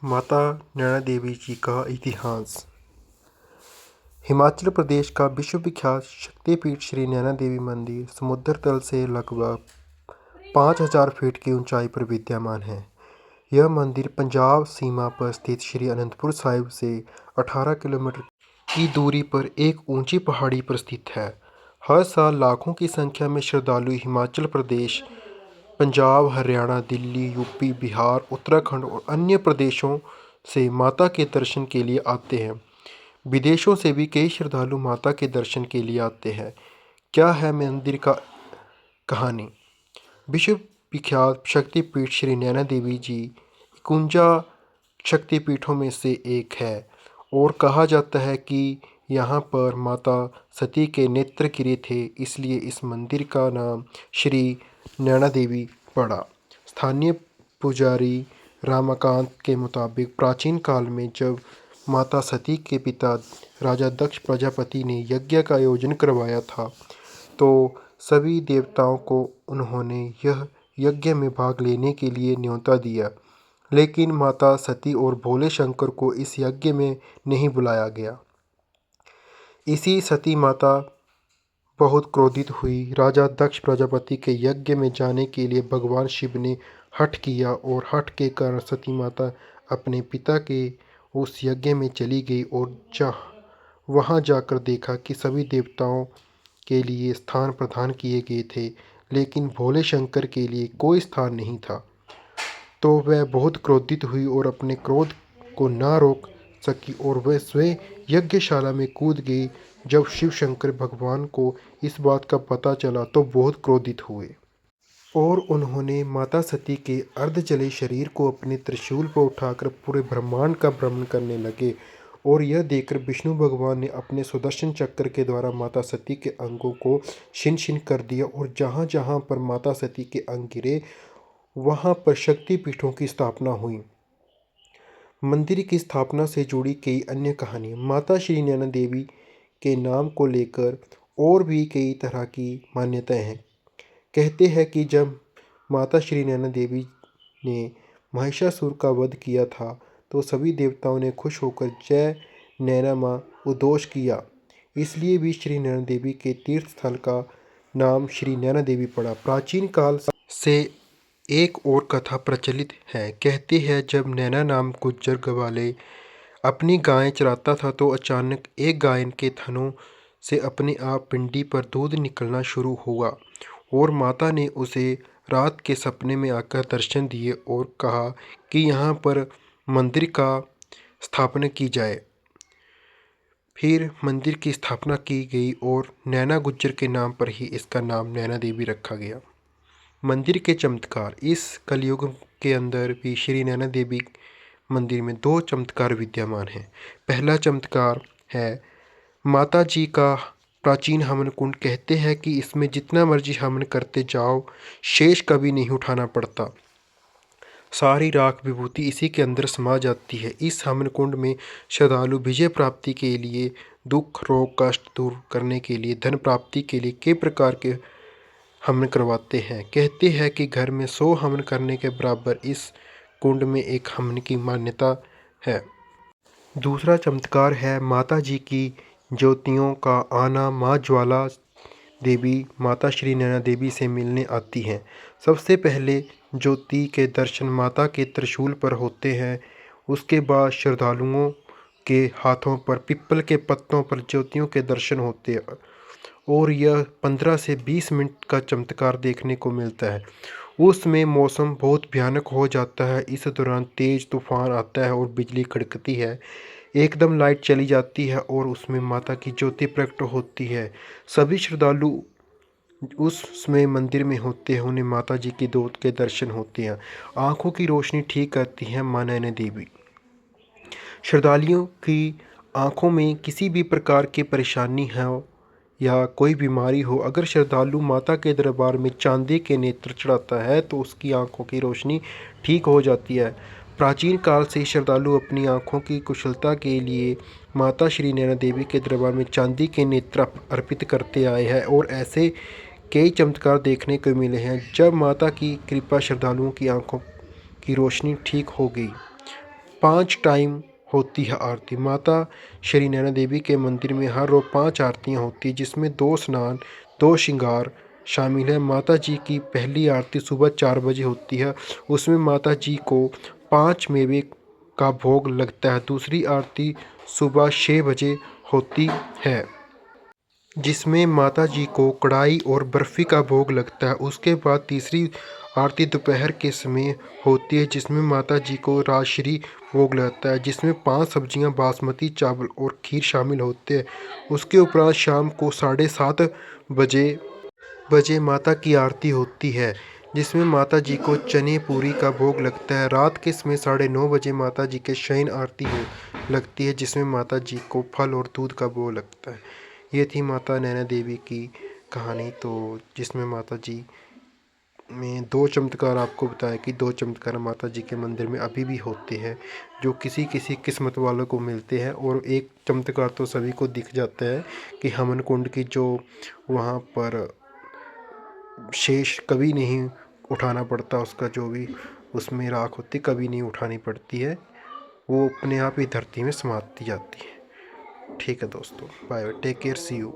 माता नैना देवी जी का इतिहास। हिमाचल प्रदेश का विश्वविख्यात शक्तिपीठ श्री नैना देवी मंदिर समुद्र तल से लगभग 5000 फीट की ऊंचाई पर विद्यमान है। यह मंदिर पंजाब सीमा पर स्थित श्री अनंतपुर साहिब से 18 किलोमीटर की दूरी पर एक ऊंची पहाड़ी पर स्थित है। हर साल लाखों की संख्या में श्रद्धालु हिमाचल प्रदेश, पंजाब, हरियाणा, दिल्ली, यूपी, बिहार, उत्तराखंड और अन्य प्रदेशों से माता के दर्शन के लिए आते हैं। विदेशों से भी कई श्रद्धालु माता के दर्शन के लिए आते हैं। क्या है मंदिर का कहानी? विश्व विख्यात शक्तिपीठ श्री नैना देवी जी 51 शक्तिपीठों में से एक है और कहा जाता है कि यहाँ पर माता सती के नेत्र गिरे थे, इसलिए इस मंदिर का नाम श्री नैना देवी पड़ा। स्थानीय पुजारी रामाकांत के मुताबिक प्राचीन काल में जब माता सती के पिता राजा दक्ष प्रजापति ने यज्ञ का आयोजन करवाया था तो सभी देवताओं को उन्होंने यह यज्ञ में भाग लेने के लिए न्योता दिया, लेकिन माता सती और भोले शंकर को इस यज्ञ में नहीं बुलाया गया। इसी सती माता बहुत क्रोधित हुई। राजा दक्ष प्रजापति के यज्ञ में जाने के लिए भगवान शिव ने हठ किया और हठ के कारण सती माता अपने पिता के उस यज्ञ में चली गई और वहां जाकर देखा कि सभी देवताओं के लिए स्थान प्रदान किए गए थे, लेकिन भोले शंकर के लिए कोई स्थान नहीं था। तो वह बहुत क्रोधित हुई और अपने क्रोध को ना रोक सकी और वह स्वयं यज्ञशाला में कूद गई। जब शिव शंकर भगवान को इस बात का पता चला तो बहुत क्रोधित हुए और उन्होंने माता सती के अर्ध जले शरीर को अपने त्रिशूल पर उठाकर पूरे ब्रह्मांड का भ्रमण करने लगे। और यह देखकर विष्णु भगवान ने अपने सुदर्शन चक्र के द्वारा माता सती के अंगों को छिन्न छिन्न कर दिया और जहाँ जहाँ पर माता सती के अंग गिरे वहाँ पर शक्तिपीठों की स्थापना हुई। मंदिर की स्थापना से जुड़ी कई अन्य कहानियाँ। माता श्री नैना देवी के नाम को लेकर और भी कई तरह की मान्यताएं हैं। कहते हैं कि जब माता श्री नैना देवी ने महिषासुर का वध किया था तो सभी देवताओं ने खुश होकर जय नैना माँ उद्घोष किया, इसलिए भी श्री नैना देवी के तीर्थ स्थल का नाम श्री नैना देवी पड़ा। प्राचीन काल से एक और कथा प्रचलित है। कहते हैं जब नैना नाम गुज्जर ग्वाले अपनी गायें चराता था तो अचानक एक गाय के थनों से अपने आप पिंडी पर दूध निकलना शुरू हुआ और माता ने उसे रात के सपने में आकर दर्शन दिए और कहा कि यहाँ पर मंदिर का स्थापना की जाए। फिर मंदिर की स्थापना की गई और नैना गुज्जर के नाम पर ही इसका नाम नैना देवी रखा गया। मंदिर के चमत्कार। इस कलयुग के अंदर भी श्री नैना देवी मंदिर में 2 चमत्कार विद्यमान हैं। पहला चमत्कार है माता जी का प्राचीन हवन कुंड। कहते हैं कि इसमें जितना मर्जी हवन करते जाओ शेष कभी नहीं उठाना पड़ता। सारी राख विभूति इसी के अंदर समा जाती है। इस हवन कुंड में श्रद्धालु विजय प्राप्ति के लिए, दुख रोग कष्ट दूर करने के लिए, धन प्राप्ति के लिए कई प्रकार के हवन करवाते हैं। कहते हैं कि घर में 100 हवन करने के बराबर इस कुंड में एक हवन की मान्यता है। दूसरा चमत्कार है माता जी की ज्योतियों का आना। माँ ज्वाला देवी माता श्री नैना देवी से मिलने आती हैं। सबसे पहले ज्योति के दर्शन माता के त्रिशूल पर होते हैं। उसके बाद श्रद्धालुओं के हाथों पर पीपल के पत्तों पर ज्योतियों के दर्शन होते हैं और यह 15 से 20 मिनट का चमत्कार देखने को मिलता है। उसमें मौसम बहुत भयानक हो जाता है। इस दौरान तेज तूफान आता है और बिजली कड़कती है। एकदम लाइट चली जाती है और उसमें माता की ज्योति प्रकट होती है। सभी श्रद्धालु उस समय मंदिर में होते हैं, उन्हें माता जी की दूत के दर्शन होते हैं। आँखों की रोशनी ठीक करती है माँ नैना देवी। श्रद्धालुओं की आँखों में किसी भी प्रकार की परेशानी हो या कोई बीमारी हो, अगर श्रद्धालु माता के दरबार में चांदी के नेत्र चढ़ाता है तो उसकी आँखों की रोशनी ठीक हो जाती है। प्राचीन काल से श्रद्धालु अपनी आँखों की कुशलता के लिए माता श्री नैना देवी के दरबार में चांदी के नेत्र अर्पित करते आए हैं और ऐसे कई चमत्कार देखने को मिले हैं। जब माता की कृपा श्रद्धालुओं की आँखों की रोशनी ठीक हो गई। 5 टाइम होती है आरती। माता श्री नैना देवी के मंदिर में हर रोज़ 5 आरतियाँ होती हैं, जिसमें 2 स्नान 2 श्रृंगार शामिल है। माता जी की पहली आरती सुबह 4 बजे होती है, उसमें माता जी को 5 मेवे का भोग लगता है। दूसरी आरती सुबह 6 बजे होती है, जिसमें माता जी को कढ़ाई और बर्फ़ी का भोग लगता है। उसके बाद तीसरी आरती दोपहर के समय होती है, जिसमें माता जी को राजश्री भोग लगता है, जिसमें 5 सब्जियां, बासमती चावल और खीर शामिल होते हैं। उसके उपरांत शाम को 7:30 बजे माता की आरती होती है, जिसमें माता जी को चने पूरी का भोग लगता है। रात के समय 9:30 बजे माता जी के शयन आरती लगती है, जिसमें माता जी को फल और दूध का भोग लगता है। ये थी माता नैना देवी की कहानी, तो जिसमें माता जी में 2 चमत्कार आपको बताया कि 2 चमत्कार माता जी के मंदिर में अभी भी होते हैं, जो किसी किसी किस्मत वालों को मिलते हैं। और एक चमत्कार तो सभी को दिख जाता है कि हवन कुंड की जो वहाँ पर शेष कभी नहीं उठाना पड़ता, उसका जो भी उसमें राख होती कभी नहीं उठानी पड़ती है, वो अपने आप ही धरती में समाती जाती है। ठीक है दोस्तों, bye, take care, see you.